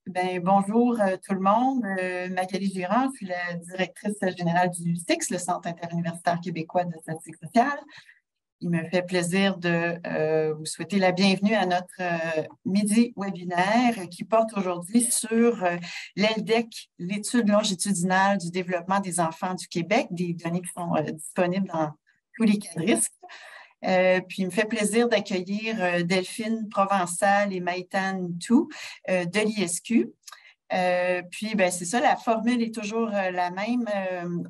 Bonjour tout le monde. Magali Girard, je suis la directrice générale du CIX, le Centre interuniversitaire québécois de statistique sociale. Il me fait plaisir de vous souhaiter la bienvenue à notre midi webinaire qui porte aujourd'hui sur l'ELDEC, l'étude longitudinale du développement des enfants du Québec, des données qui sont disponibles dans tous les cadristes. Puis, il me fait plaisir d'accueillir Delphine Provençal et Maïtan Tou de l'ISQ. C'est ça, la formule est toujours la même.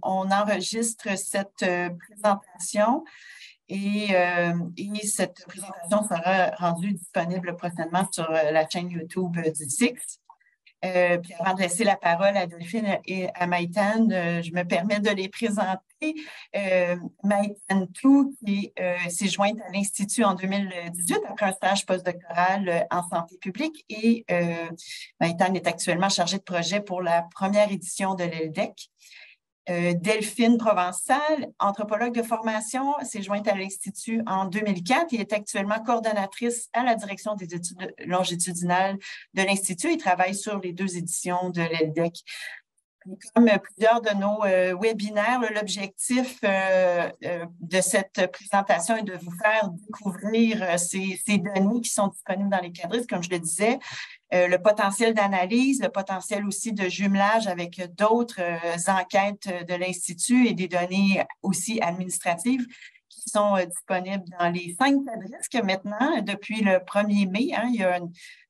On enregistre cette présentation et cette présentation sera rendue disponible prochainement sur la chaîne YouTube du CIX. Puis avant de laisser la parole à Delphine et à Maïtan, je me permets de les présenter. Maïtan Tou, qui s'est jointe à l'Institut en 2018 après un stage postdoctoral en santé publique. Et Maïtan est actuellement chargée de projet pour la première édition de l'ELDEC. Delphine Provençal, anthropologue de formation, s'est jointe à l'Institut en 2004 et est actuellement coordonnatrice à la direction des études longitudinales de l'Institut et travaille sur les 2 éditions de l'ELDEC. Comme plusieurs de nos webinaires, l'objectif de cette présentation est de vous faire découvrir ces données qui sont disponibles dans les cadristes, comme je le disais, le potentiel d'analyse, le potentiel aussi de jumelage avec d'autres enquêtes de l'Institut et des données aussi administratives qui sont disponibles dans les 5 cadristes que maintenant, depuis le 1er mai, il y a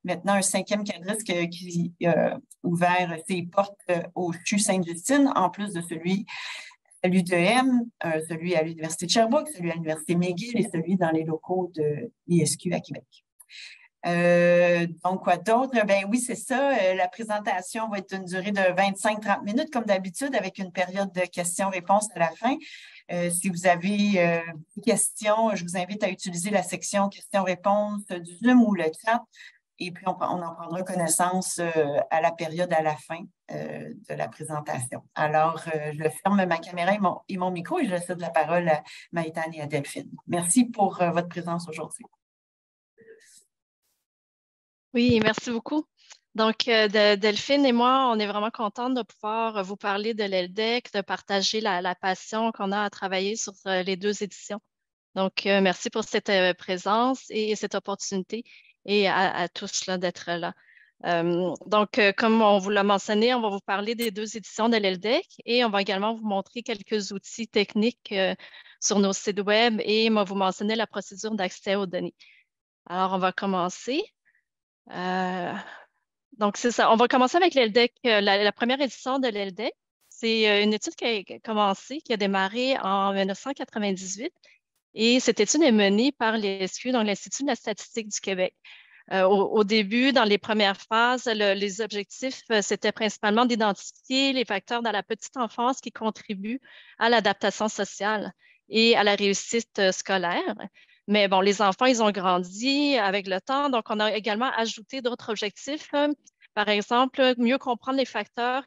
maintenant un 5e cadrisque qui a ouvert ses portes au CHU Sainte-Justine, en plus de celui à l'UDM, celui à l'Université de Sherbrooke, celui à l'Université McGill et celui dans les locaux de l'ISQ à Québec. Donc, quoi d'autre? Oui, c'est ça. La présentation va être d'une durée de 25-30 minutes, comme d'habitude, avec une période de questions-réponses à la fin. Si vous avez des questions, je vous invite à utiliser la section questions-réponses du Zoom ou le chat. Et puis, on en prendra connaissance à la période à la fin de la présentation. Alors, je ferme ma caméra et mon micro et je cède la parole à Maïtan et à Delphine. Merci pour votre présence aujourd'hui. Oui, merci beaucoup. Donc, Delphine et moi, on est vraiment contentes de pouvoir vous parler de l'ELDEC, de partager la passion qu'on a à travailler sur les 2 éditions. Donc, merci pour cette présence et cette opportunité et à tous d'être là. Comme on vous l'a mentionné, on va vous parler des 2 éditions de l'ELDEC et on va également vous montrer quelques outils techniques sur nos sites web et on va vous mentionner la procédure d'accès aux données. Alors, on va commencer. Donc, c'est ça. On va commencer avec l'ELDEC, la première édition de l'ELDEC. C'est une étude qui a commencé, qui a démarré en 1998. Et cette étude est menée par l'ISQ, donc l'Institut de la statistique du Québec. Au début, dans les premières phases, les objectifs, c'était principalement d'identifier les facteurs dans la petite enfance qui contribuent à l'adaptation sociale et à la réussite scolaire. Mais bon, les enfants, ils ont grandi avec le temps, donc on a également ajouté d'autres objectifs. Par exemple, mieux comprendre les facteurs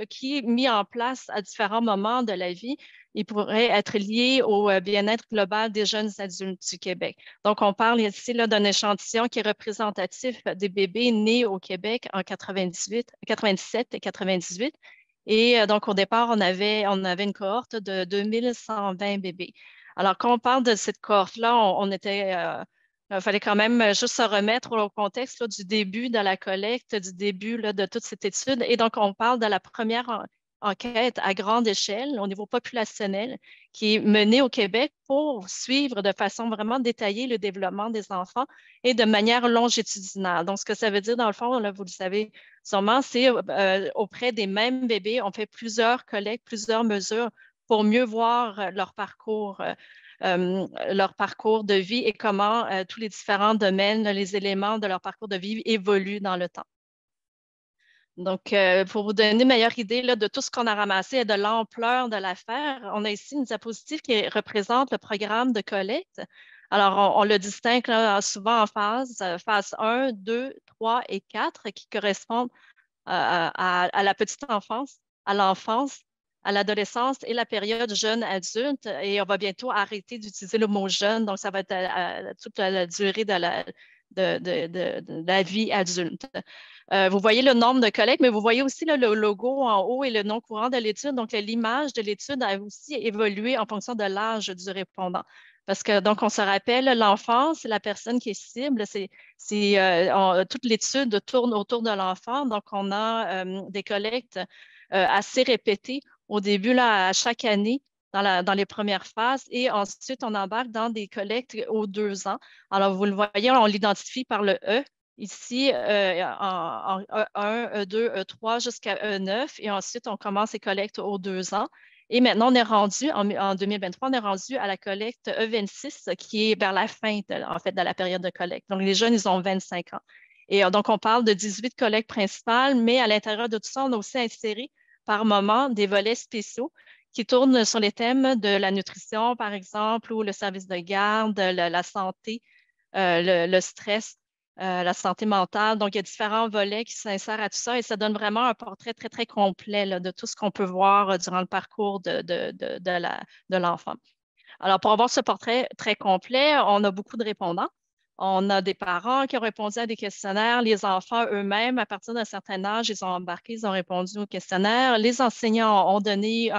qui, mis en place à différents moments de la vie, ils pourraient être liés au bien-être global des jeunes adultes du Québec. Donc, on parle ici d'un échantillon qui est représentatif des bébés nés au Québec en 97 et 98. Et donc, au départ, on avait une cohorte de 2120 bébés. Alors, quand on parle de cette cohorte-là, il fallait quand même juste se remettre au contexte du début de la collecte, du début de toute cette étude. Et donc, on parle de la première enquête à grande échelle, au niveau populationnel, qui est menée au Québec pour suivre de façon vraiment détaillée le développement des enfants et de manière longitudinale. Donc, ce que ça veut dire, dans le fond, là, vous le savez sûrement, c'est auprès des mêmes bébés, on fait plusieurs collectes, plusieurs mesures pour mieux voir leur parcours de vie et comment tous les différents domaines, les éléments de leur parcours de vie évoluent dans le temps. Donc, pour vous donner une meilleure idée de tout ce qu'on a ramassé et de l'ampleur de l'affaire, on a ici une diapositive qui représente le programme de collecte. Alors, on le distingue souvent en phase 1, 2, 3 et 4 qui correspondent à la petite enfance, à l'enfance, à l'adolescence et la période jeune-adulte. Et on va bientôt arrêter d'utiliser le mot jeune. Donc, ça va être toute la durée de la vie adulte. Vous voyez le nombre de collègues, mais vous voyez aussi là, le logo en haut et le nom courant de l'étude. Donc, l'image de l'étude a aussi évolué en fonction de l'âge du répondant. Parce que, donc, on se rappelle, l'enfant, c'est la personne qui est cible. Toute l'étude tourne autour de l'enfant. Donc, on a des collectes assez répétées au début, là, à chaque année, dans les premières phases. Et ensuite, on embarque dans des collectes aux 2 ans. Alors, vous le voyez, on l'identifie par le E. Ici, en E1, E2, E3 jusqu'à E9. Et ensuite, on commence les collectes aux 2 ans. Et maintenant, on est rendu, en 2023, on est rendu à la collecte E26 qui est vers la fin, en fait, de la période de collecte. Donc, les jeunes, ils ont 25 ans. Et donc, on parle de 18 collectes principales, mais à l'intérieur de tout ça, on a aussi inséré par moment des volets spéciaux qui tournent sur les thèmes de la nutrition, par exemple, ou le service de garde, la santé, le stress, la santé mentale. Donc, il y a différents volets qui s'insèrent à tout ça et ça donne vraiment un portrait très, très complet là, de tout ce qu'on peut voir durant le parcours de l'enfant. Alors, pour avoir ce portrait très complet, on a beaucoup de répondants. On a des parents qui ont répondu à des questionnaires. Les enfants eux-mêmes, à partir d'un certain âge, ils ont embarqué, ils ont répondu aux questionnaires. Les enseignants ont donné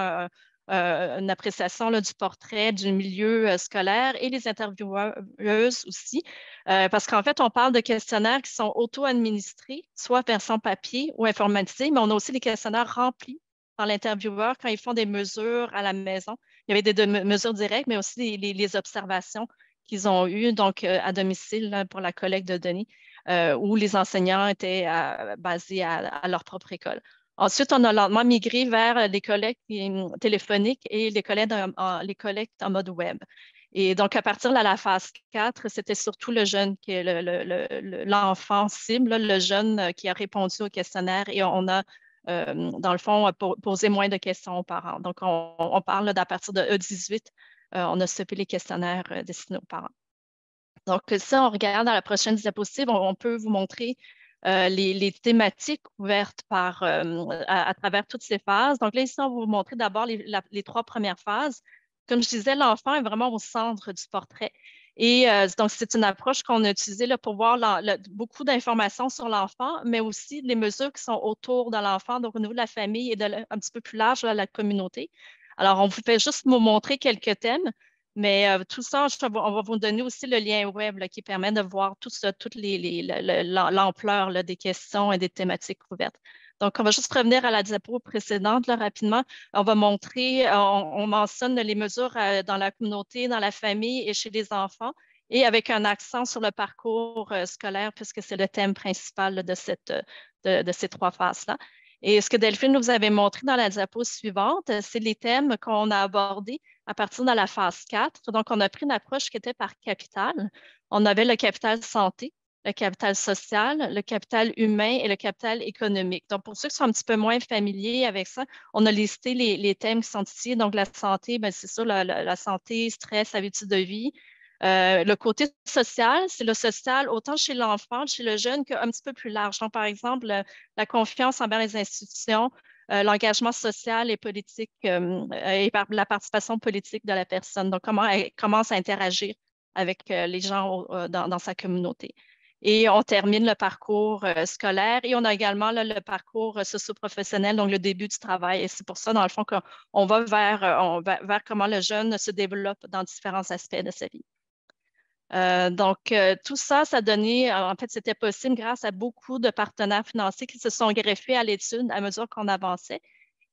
une appréciation là, du portrait du milieu scolaire et les intervieweuses aussi. Parce qu'en fait, on parle de questionnaires qui sont auto-administrés, soit version papier ou informatisés, mais on a aussi des questionnaires remplis par l'intervieweur quand ils font des mesures à la maison. Il y avait des mesures directes, mais aussi les observations qu'ils ont eues donc, à domicile là, pour la collecte de données, où les enseignants étaient basés à leur propre école. Ensuite, on a lentement migré vers les collectes téléphoniques et les collectes en mode web. Et donc, à partir de la phase 4, c'était surtout le jeune, l'enfant cible, là, le jeune qui a répondu au questionnaire et on a dans le fond, poser moins de questions aux parents. Donc, on parle d'à partir de E18, on a stoppé les questionnaires destinés aux parents. Donc, si on regarde dans la prochaine diapositive, on peut vous montrer les thématiques ouvertes à travers toutes ces phases. Donc là, ici, on va vous montrer d'abord les 3 premières phases. Comme je disais, l'enfant est vraiment au centre du portrait. Et donc, c'est une approche qu'on a utilisée là, pour voir beaucoup d'informations sur l'enfant, mais aussi les mesures qui sont autour de l'enfant, donc au niveau de la famille et un petit peu plus large, là, la communauté. Alors, on vous fait juste vous montrer quelques thèmes, mais tout ça, on va vous donner aussi le lien web là, qui permet de voir tout ça, toute l'ampleur là, des questions et des thématiques couvertes. Donc, on va juste revenir à la diapo précédente là, rapidement. On va montrer, on mentionne les mesures dans la communauté, dans la famille et chez les enfants, et avec un accent sur le parcours scolaire, puisque c'est le thème principal là, de ces 3 phases-là. Et ce que Delphine nous avait montré dans la diapo suivante, c'est les thèmes qu'on a abordés à partir de la phase 4. Donc, on a pris une approche qui était par capital. On avait le capital santé, le capital social, le capital humain et le capital économique. Donc, pour ceux qui sont un petit peu moins familiers avec ça, on a listé les thèmes qui sont ici. Donc, la santé, c'est ça, la santé, stress, habitudes de vie. Le côté social, c'est le social autant chez l'enfant, chez le jeune, qu'un petit peu plus large. Donc, par exemple, la confiance envers les institutions, l'engagement social et politique et la participation politique de la personne. Donc, comment elle commence à interagir avec les gens dans sa communauté. Et on termine le parcours scolaire et on a également là, le parcours socio-professionnel, donc le début du travail. Et c'est pour ça, dans le fond, qu'on va vers comment le jeune se développe dans différents aspects de sa vie. Tout ça, ça a donné, en fait, c'était possible grâce à beaucoup de partenaires financiers qui se sont greffés à l'étude à mesure qu'on avançait.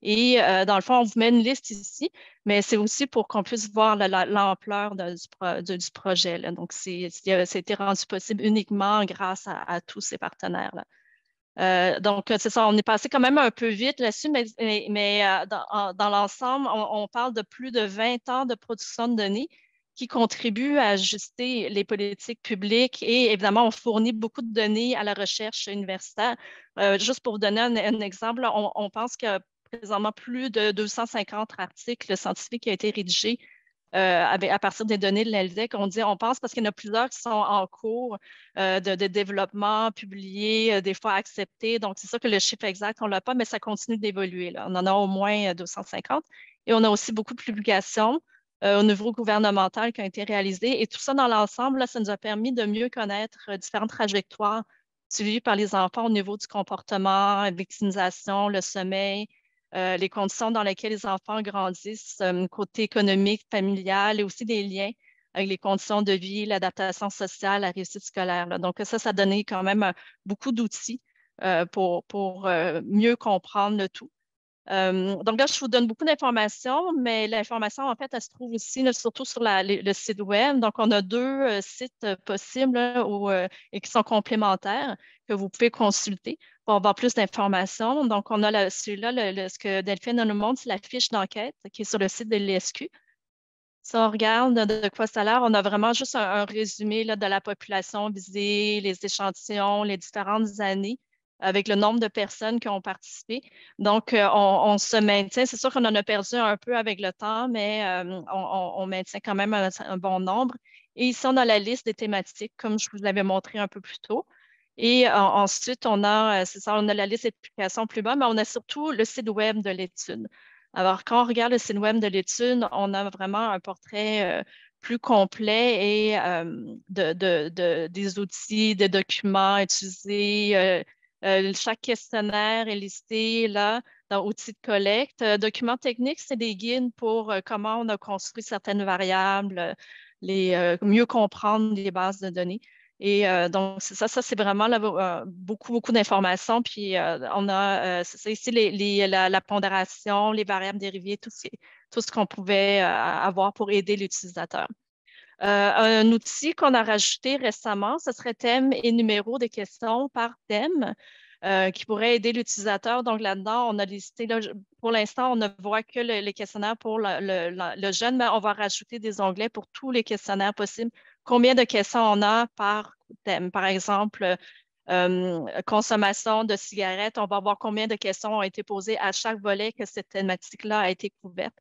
Et dans le fond, on vous met une liste ici, mais c'est aussi pour qu'on puisse voir l'ampleur du projet, là. Donc, c'était rendu possible uniquement grâce à tous ces partenaires-là. Donc, c'est ça, on est passé quand même un peu vite là-dessus, mais dans l'ensemble, on parle de plus de 20 ans de production de données qui contribuent à ajuster les politiques publiques et évidemment, on fournit beaucoup de données à la recherche universitaire. Juste pour vous donner un exemple, on pense qu'il y a présentement plus de 250 articles scientifiques qui ont été rédigés à partir des données de l'ELDEC. On pense parce qu'il y en a plusieurs qui sont en cours de développement, publiés, des fois acceptés. Donc, c'est ça que le chiffre exact, on ne l'a pas, mais ça continue d'évoluer. On en a au moins 250. Et on a aussi beaucoup de publications au niveau gouvernemental qui ont été réalisés. Et tout ça dans l'ensemble, là, ça nous a permis de mieux connaître différentes trajectoires suivies par les enfants au niveau du comportement, la victimisation, le sommeil, les conditions dans lesquelles les enfants grandissent, côté économique, familial et aussi des liens avec les conditions de vie, l'adaptation sociale, la réussite scolaire, là. Donc ça a donné quand même beaucoup d'outils pour mieux comprendre le tout. Donc là, je vous donne beaucoup d'informations, mais l'information, en fait, elle se trouve aussi, là, surtout sur le site web. Donc, on a deux sites possibles là, et qui sont complémentaires que vous pouvez consulter pour avoir plus d'informations. Donc, on a celui-là, ce que Delphine nous montre, c'est la fiche d'enquête qui est sur le site de l'ESQ. Si on regarde de quoi ça a l'air, on a vraiment juste un résumé là, de la population visée, les échantillons, les différentes années, avec le nombre de personnes qui ont participé. Donc, on se maintient. C'est sûr qu'on en a perdu un peu avec le temps, mais on maintient quand même un bon nombre. Et ici, on a la liste des thématiques, comme je vous l'avais montré un peu plus tôt. Et ensuite, c'est ça, on a la liste des publications plus bas, mais on a surtout le site web de l'étude. Alors, quand on regarde le site web de l'étude, on a vraiment un portrait plus complet et des outils, des documents utilisés. Chaque questionnaire est listé là dans outils de collecte. Documents techniques, c'est des guides pour comment on a construit certaines variables, mieux comprendre les bases de données. Et donc, c'est ça c'est vraiment là, beaucoup, beaucoup d'informations. Puis, on a c'est ça, ici la pondération, les variables dérivées, tout ce qu'on pouvait avoir pour aider l'utilisateur. Un outil qu'on a rajouté récemment, ce serait thème et numéro des questions par thème qui pourrait aider l'utilisateur. Donc là-dedans, on a listé, là, pour l'instant, on ne voit que les questionnaires pour le jeune, mais on va rajouter des onglets pour tous les questionnaires possibles. Combien de questions on a par thème? Par exemple, consommation de cigarettes, on va voir combien de questions ont été posées à chaque volet que cette thématique-là a été couverte.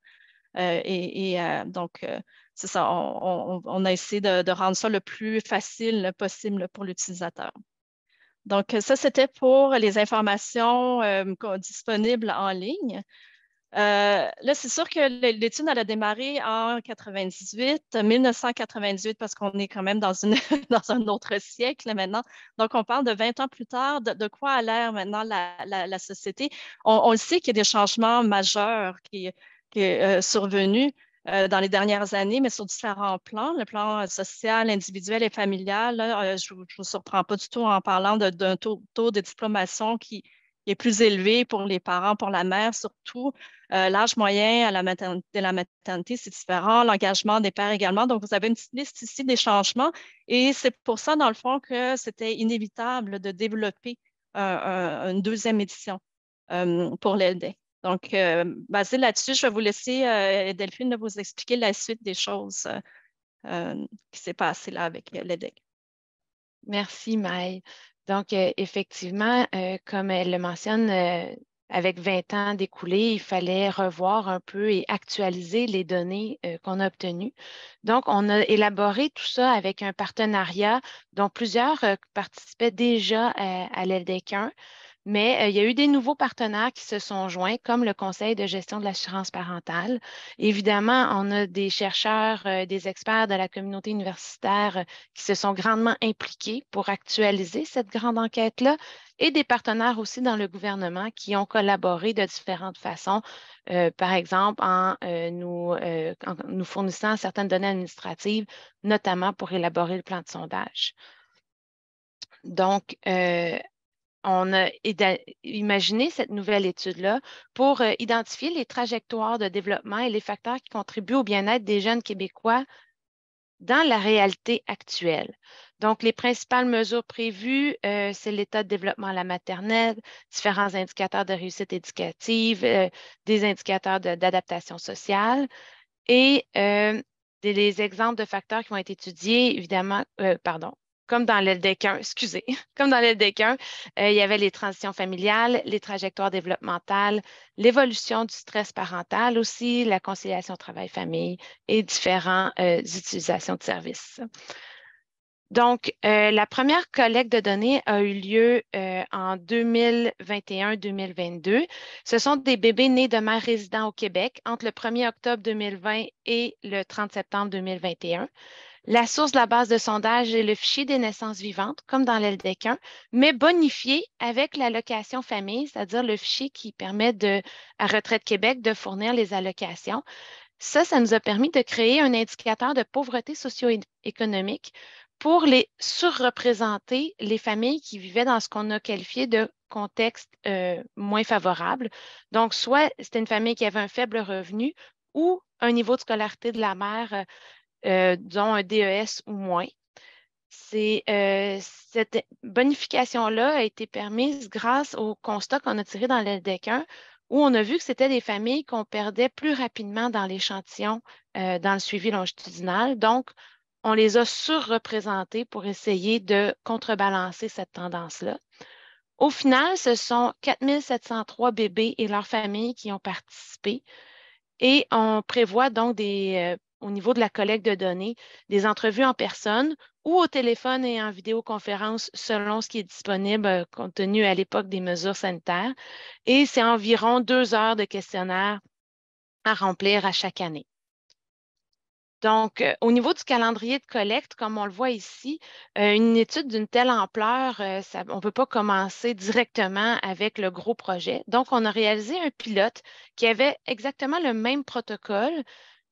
Donc, c'est ça, on a essayé de rendre ça le plus facile possible pour l'utilisateur. Donc, ça, c'était pour les informations disponibles en ligne. Là, c'est sûr que l'étude, elle a démarré en 1998, parce qu'on est quand même dans un autre siècle maintenant. Donc, on parle de 20 ans plus tard, de quoi a l'air maintenant la société. On le sait qu'il y a des changements majeurs qui sont survenus dans les dernières années, mais sur différents plans, le plan social, individuel et familial. Là, je ne vous surprends pas du tout en parlant d'un taux de diplomation qui est plus élevé pour les parents, pour la mère surtout. L'âge moyen de la maternité, c'est différent. L'engagement des pères également. Donc, vous avez une petite liste ici des changements. Et c'est pour ça, dans le fond, que c'était inévitable de développer une deuxième édition pour l'ELDEC. Donc, basé là-dessus, je vais vous laisser, Delphine, vous expliquer la suite des choses qui s'est passé là avec l'EDEC. Merci, Maï. Donc, effectivement, comme elle le mentionne, avec 20 ans d'écoulés, il fallait revoir un peu et actualiser les données qu'on a obtenues. Donc, on a élaboré tout ça avec un partenariat dont plusieurs participaient déjà à l'ELDEC 1. Mais il y a eu des nouveaux partenaires qui se sont joints, comme le Conseil de gestion de l'assurance parentale. Évidemment, on a des chercheurs, des experts de la communauté universitaire qui se sont grandement impliqués pour actualiser cette grande enquête-là, et des partenaires aussi dans le gouvernement qui ont collaboré de différentes façons, par exemple en nous fournissant certaines données administratives, notamment pour élaborer le plan de sondage. Donc, on a imaginé cette nouvelle étude-là pour identifier les trajectoires de développement et les facteurs qui contribuent au bien-être des jeunes Québécois dans la réalité actuelle. Donc, les principales mesures prévues, c'est l'état de développement à la maternelle, différents indicateurs de réussite éducative, des indicateurs d'adaptation sociale et des exemples de facteurs qui vont être étudiés, évidemment, comme dans l'ELDEC 1, excusez, comme dans l'ELDEC 1, il y avait les transitions familiales, les trajectoires développementales, l'évolution du stress parental aussi, la conciliation travail-famille et différentes utilisations de services. Donc, la première collecte de données a eu lieu en 2021-2022. Ce sont des bébés nés de mères résidents au Québec entre le 1er octobre 2020 et le 30 septembre 2021. La source de la base de sondage est le fichier des naissances vivantes, comme dans l'LDEC 1, mais bonifié avec l'allocation famille, c'est-à-dire le fichier qui permet à Retraite Québec de fournir les allocations. Ça nous a permis de créer un indicateur de pauvreté socio-économique pour les surreprésenter les familles qui vivaient dans ce qu'on a qualifié de contexte moins favorable. Donc, soit c'était une famille qui avait un faible revenu ou un niveau de scolarité de la mère, disons un DES ou moins. Cette bonification-là a été permise grâce au constat qu'on a tiré dans l'LDEC 1, où on a vu que c'était des familles qu'on perdait plus rapidement dans l'échantillon, dans le suivi longitudinal. Donc, on les a surreprésentées pour essayer de contrebalancer cette tendance-là. Au final, ce sont 4 703 bébés et leurs familles qui ont participé et on prévoit donc au niveau de la collecte de données, des entrevues en personne ou au téléphone et en vidéoconférence selon ce qui est disponible compte tenu à l'époque des mesures sanitaires. Et c'est environ 2 heures de questionnaire à remplir à chaque année. Donc, au niveau du calendrier de collecte, comme on le voit ici, une étude d'une telle ampleur, on ne peut pas commencer directement avec le gros projet. Donc, on a réalisé un pilote qui avait exactement le même protocole,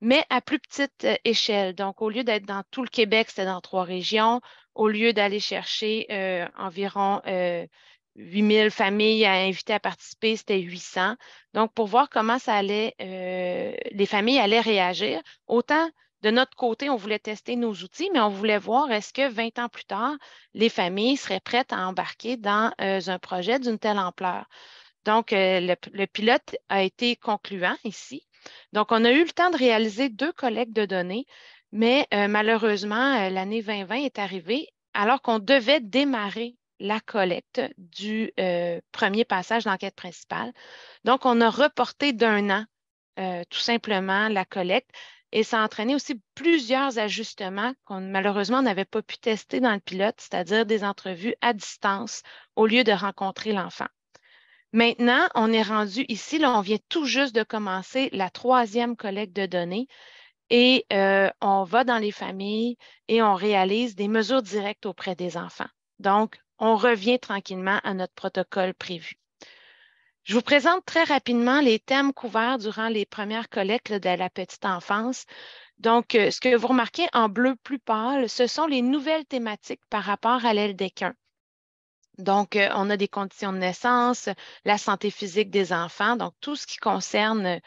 mais à plus petite échelle. Donc, au lieu d'être dans tout le Québec, c'était dans 3 régions. Au lieu d'aller chercher environ 8000 familles à inviter à participer, c'était 800. Donc, pour voir comment les familles allaient réagir, autant de notre côté, on voulait tester nos outils, mais on voulait voir est-ce que 20 ans plus tard, les familles seraient prêtes à embarquer dans un projet d'une telle ampleur. Donc, le pilote a été concluant ici. Donc, on a eu le temps de réaliser 2 collectes de données, mais malheureusement, l'année 2020 est arrivée alors qu'on devait démarrer la collecte du premier passage d'enquête principale. Donc, on a reporté d'1 an tout simplement la collecte. Et ça a entraîné aussi plusieurs ajustements qu'on malheureusement n'avait pas pu tester dans le pilote, c'est-à-dire des entrevues à distance au lieu de rencontrer l'enfant. Maintenant, on est rendu ici, là, on vient tout juste de commencer la 3e collecte de données et on va dans les familles et on réalise des mesures directes auprès des enfants. Donc, on revient tranquillement à notre protocole prévu. Je vous présente très rapidement les thèmes couverts durant les premières collectes de la petite enfance. Donc, ce que vous remarquez en bleu plus pâle, ce sont les nouvelles thématiques par rapport à l'LDEC 1. Donc, on a des conditions de naissance, la santé physique des enfants, donc tout ce qui concerne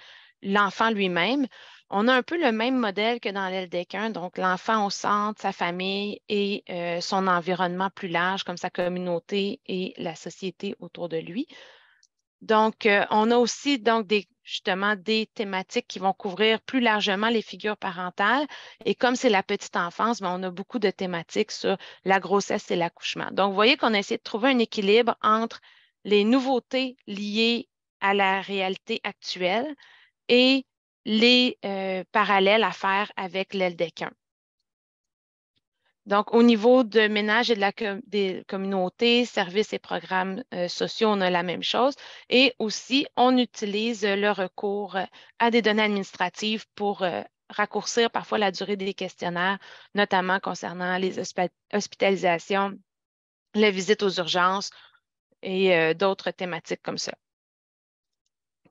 l'enfant lui-même. On a un peu le même modèle que dans l'LDEC 1, donc l'enfant au centre, sa famille et son environnement plus large, comme sa communauté et la société autour de lui. Donc, on a aussi justement des thématiques qui vont couvrir plus largement les figures parentales. Et comme c'est la petite enfance, bien, on a beaucoup de thématiques sur la grossesse et l'accouchement. Donc, vous voyez qu'on a essayé de trouver un équilibre entre les nouveautés liées à la réalité actuelle et les parallèles à faire avec l'LDEC 1. Donc, au niveau de ménage et des communautés, services et programmes sociaux, on a la même chose. Et aussi, on utilise le recours à des données administratives pour raccourcir parfois la durée des questionnaires, notamment concernant les hospitalisations, les visites aux urgences et d'autres thématiques comme ça.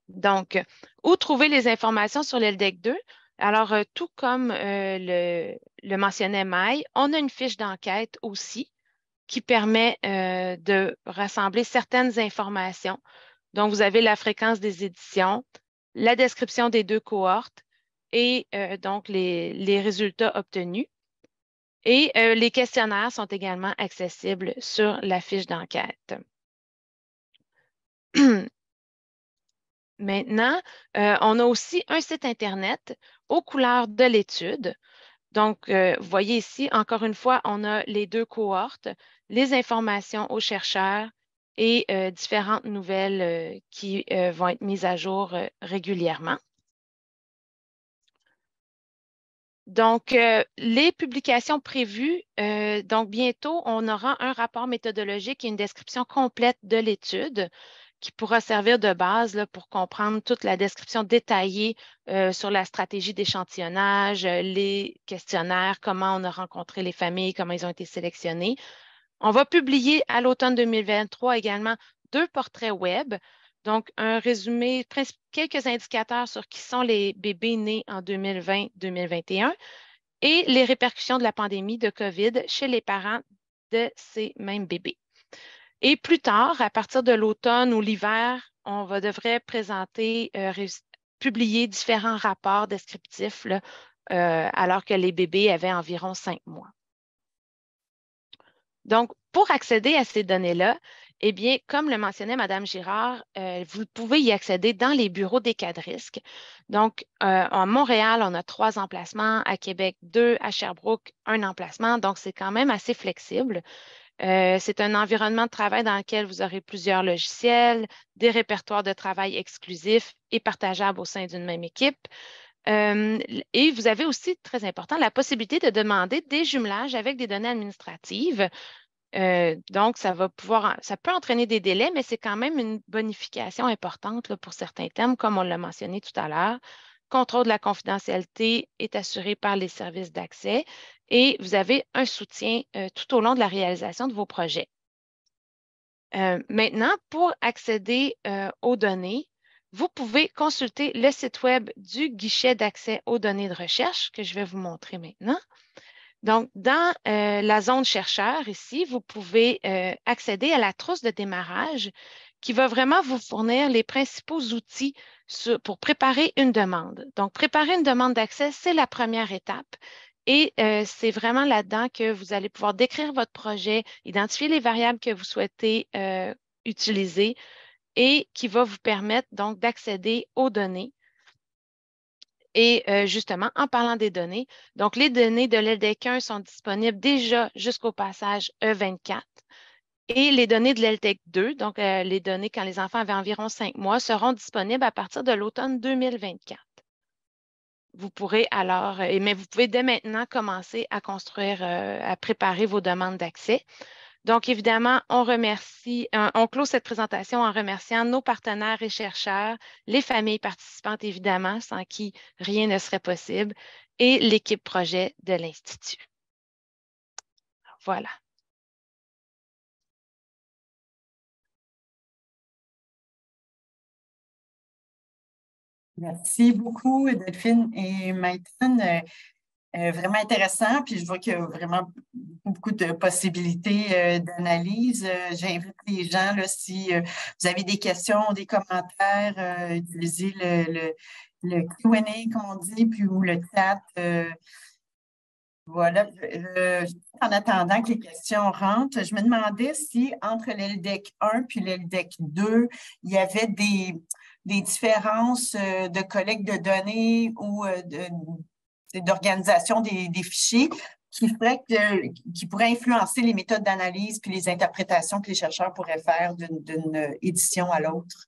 Donc, où trouver les informations sur l'LDEC 2? Alors, tout comme le mentionnait Maï, on a une fiche d'enquête aussi qui permet de rassembler certaines informations. Donc, vous avez la fréquence des éditions, la description des 2 cohortes et donc les résultats obtenus. Et les questionnaires sont également accessibles sur la fiche d'enquête. Maintenant, on a aussi un site Internet aux couleurs de l'étude. Donc, vous voyez ici, encore une fois, on a les 2 cohortes, les informations aux chercheurs et différentes nouvelles qui vont être mises à jour régulièrement. Donc, les publications prévues, donc bientôt, on aura un rapport méthodologique et une description complète de l'étude qui pourra servir de base là, pour comprendre toute la description détaillée sur la stratégie d'échantillonnage, les questionnaires, comment on a rencontré les familles, comment ils ont été sélectionnés. On va publier à l'automne 2023 également 2 portraits web, donc un résumé, quelques indicateurs sur qui sont les bébés nés en 2020-2021 et les répercussions de la pandémie de COVID chez les parents de ces mêmes bébés. Et plus tard, à partir de l'automne ou l'hiver, devrait présenter, publier différents rapports descriptifs là, alors que les bébés avaient environ 5 mois. Donc, pour accéder à ces données-là, eh bien, comme le mentionnait Mme Girard, vous pouvez y accéder dans les bureaux des cas de risque. Donc, à Montréal, on a 3 emplacements, à Québec, 2, à Sherbrooke, 1 emplacement. Donc, c'est quand même assez flexible. C'est un environnement de travail dans lequel vous aurez plusieurs logiciels, des répertoires de travail exclusifs et partageables au sein d'une même équipe. Et vous avez aussi, très important, la possibilité de demander des jumelages avec des données administratives. Donc, ça peut entraîner des délais, mais c'est quand même une bonification importante là, pour certains thèmes, comme on l'a mentionné tout à l'heure. Contrôle de la confidentialité est assuré par les services d'accès et vous avez un soutien tout au long de la réalisation de vos projets. Maintenant, pour accéder aux données, vous pouvez consulter le site Web du guichet d'accès aux données de recherche que je vais vous montrer maintenant. Donc, dans la zone chercheur ici, vous pouvez accéder à la trousse de démarrage qui va vraiment vous fournir les principaux outils pour préparer une demande. Donc, préparer une demande d'accès, c'est la première étape. Et c'est vraiment là-dedans que vous allez pouvoir décrire votre projet, identifier les variables que vous souhaitez utiliser et qui va vous permettre donc d'accéder aux données. Et justement, en parlant des données, donc les données de l'LDEC 1 sont disponibles déjà jusqu'au passage E24 et les données de l'LDEC 2, donc les données quand les enfants avaient environ 5 mois, seront disponibles à partir de l'automne 2024. Vous pourrez alors, mais vous pouvez dès maintenant commencer à construire, à préparer vos demandes d'accès. Donc, évidemment, on clôt cette présentation en remerciant nos partenaires et chercheurs, les familles participantes, évidemment, sans qui rien ne serait possible, et l'équipe projet de l'Institut. Voilà. Merci beaucoup, Delphine et Maïtane. Vraiment intéressant, puis je vois qu'il y a vraiment beaucoup de possibilités d'analyse. J'invite les gens, là, si vous avez des questions, des commentaires, utilisez le Q&A, comme on dit, puis ou le chat. Voilà. En attendant que les questions rentrent, je me demandais si entre l'LDEC 1 puis l'LDEC 2, il y avait des différences de collecte de données ou d'organisation des fichiers qui pourraient influencer les méthodes d'analyse puis les interprétations que les chercheurs pourraient faire d'une édition à l'autre?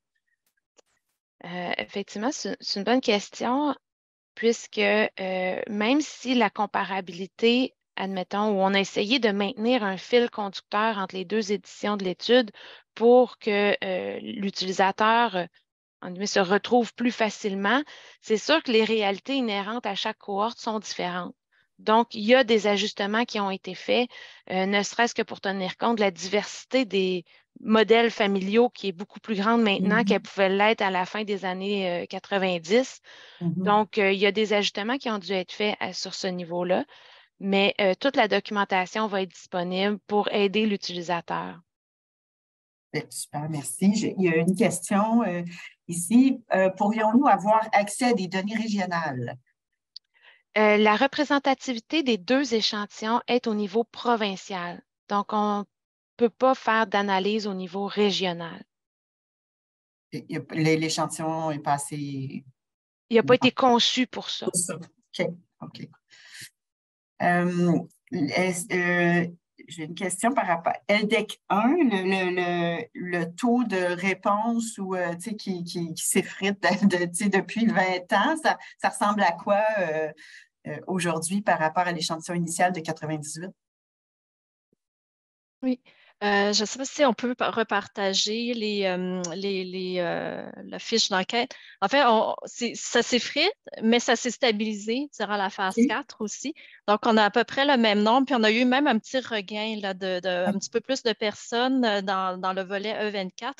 Effectivement, c'est une bonne question, puisque même si la comparabilité, admettons, où on a essayé de maintenir un fil conducteur entre les 2 éditions de l'étude pour que l'utilisateur se retrouve plus facilement, c'est sûr que les réalités inhérentes à chaque cohorte sont différentes. Donc, il y a des ajustements qui ont été faits, ne serait-ce que pour tenir compte de la diversité des modèles familiaux qui est beaucoup plus grande maintenant qu'elle pouvait l'être à la fin des années 90. Donc, il y a des ajustements qui ont dû être faits sur ce niveau-là, mais toute la documentation va être disponible pour aider l'utilisateur. Super, merci. Il y a une question ici. Pourrions-nous avoir accès à des données régionales? La représentativité des 2 échantillons est au niveau provincial. Donc, on ne peut pas faire d'analyse au niveau régional. L'échantillon est passé. Il n'a pas été conçu pour ça. OK. J'ai une question par rapport à LDEC 1, le taux de réponse ou, qui s'effrite depuis 20 ans, ça ressemble à quoi aujourd'hui par rapport à l'échantillon initial de 98? Oui. Je ne sais pas si on peut repartager la fiche d'enquête. En fait, ça s'effrite, mais ça s'est stabilisé durant la phase OK. 4 aussi. Donc, on a à peu près le même nombre, puis on a eu même un petit regain là, un petit peu plus de personnes dans le volet E24.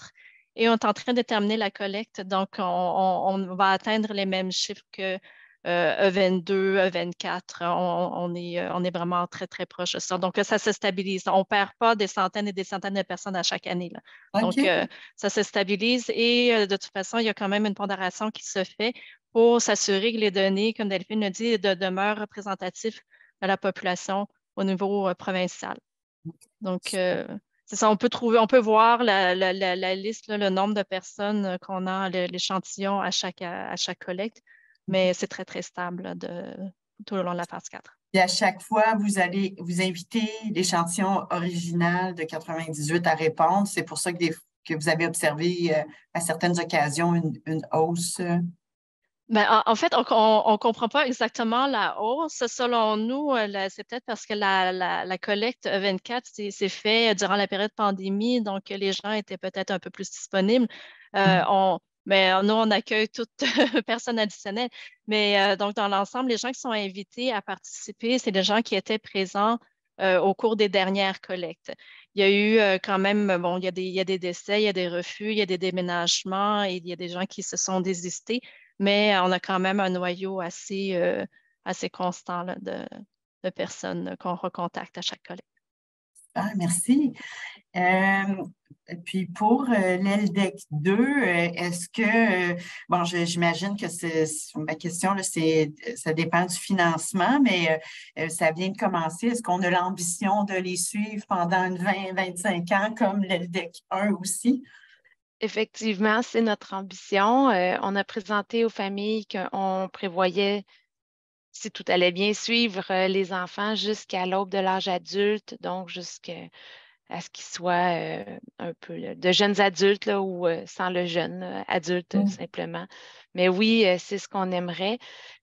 Et on est en train de terminer la collecte. Donc, on va atteindre les mêmes chiffres que E22, E24, on est vraiment très, très proche de ça. Donc, ça se stabilise. On ne perd pas des centaines et des centaines de personnes à chaque année, là. Donc, OK. ça se stabilise et de toute façon, il y a quand même une pondération qui se fait pour s'assurer que les données, comme Delphine le dit, demeurent représentatives de la population au niveau provincial. Donc, c'est ça, on peut voir la liste, là, le nombre de personnes qu'on a, l'échantillon à chaque collecte, mais c'est très, très stable là, tout au long de la phase 4. Et à chaque fois, vous allez vous inviter l'échantillon original de 98 à répondre. C'est pour ça que vous avez observé à certaines occasions une hausse. Ben, en fait, on ne comprend pas exactement la hausse. Selon nous, c'est peut-être parce que la collecte E24 s'est fait durant la période de pandémie, donc les gens étaient peut-être un peu plus disponibles. Mais nous, on accueille toute personne additionnelle. Mais donc, dans l'ensemble, les gens qui sont invités à participer, c'est des gens qui étaient présents au cours des dernières collectes. Il y a eu quand même, bon, il y a des décès, il y a des refus, il y a des déménagements et il y a des gens qui se sont désistés, mais on a quand même un noyau assez constant là, de personnes qu'on recontacte à chaque collecte. Ah, merci. Puis pour l'ELDEC 2, est-ce que, bon, j'imagine que ma question, là, ça dépend du financement, mais ça vient de commencer. Est-ce qu'on a l'ambition de les suivre pendant 20-25 ans comme l'ELDEC 1 aussi? Effectivement, c'est notre ambition. On a présenté aux familles qu'on prévoyait, si tout allait bien, suivre les enfants jusqu'à l'aube de l'âge adulte, donc jusqu'à ce qu'ils soient un peu là, de jeunes adultes là, ou sans le jeune adulte simplement. Mais oui, c'est ce qu'on aimerait.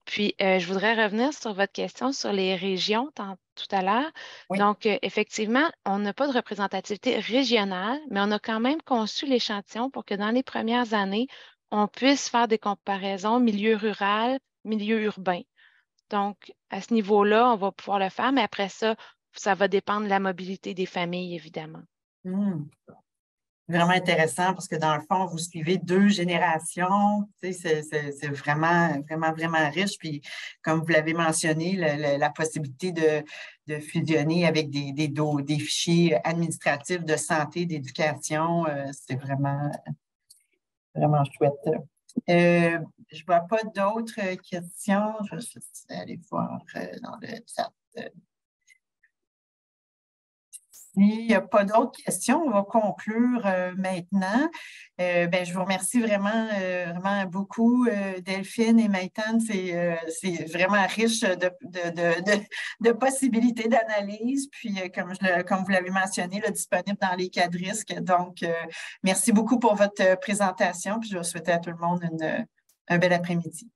Puis, je voudrais revenir sur votre question sur les régions tout à l'heure. Oui. Donc, effectivement, on n'a pas de représentativité régionale, mais on a quand même conçu l'échantillon pour que dans les premières années, on puisse faire des comparaisons milieu rural, milieu urbain. Donc, à ce niveau-là, on va pouvoir le faire, mais après ça, ça va dépendre de la mobilité des familles, évidemment. Vraiment intéressant parce que dans le fond, vous suivez 2 générations. Tu sais, c'est vraiment, vraiment, vraiment riche. Puis, comme vous l'avez mentionné, la possibilité de fusionner avec des fichiers administratifs de santé, d'éducation, c'est vraiment, vraiment chouette. Je ne vois pas d'autres questions. Je vais juste aller voir dans le chat. S'il n'y a pas d'autres questions, on va conclure maintenant. Je vous remercie vraiment, vraiment beaucoup, Delphine et Maïtane. C'est vraiment riche de possibilités d'analyse. Puis, comme vous l'avez mentionné, là, disponible dans les cas de risque. Donc, merci beaucoup pour votre présentation. Puis, je vais souhaiter à tout le monde un bel après-midi.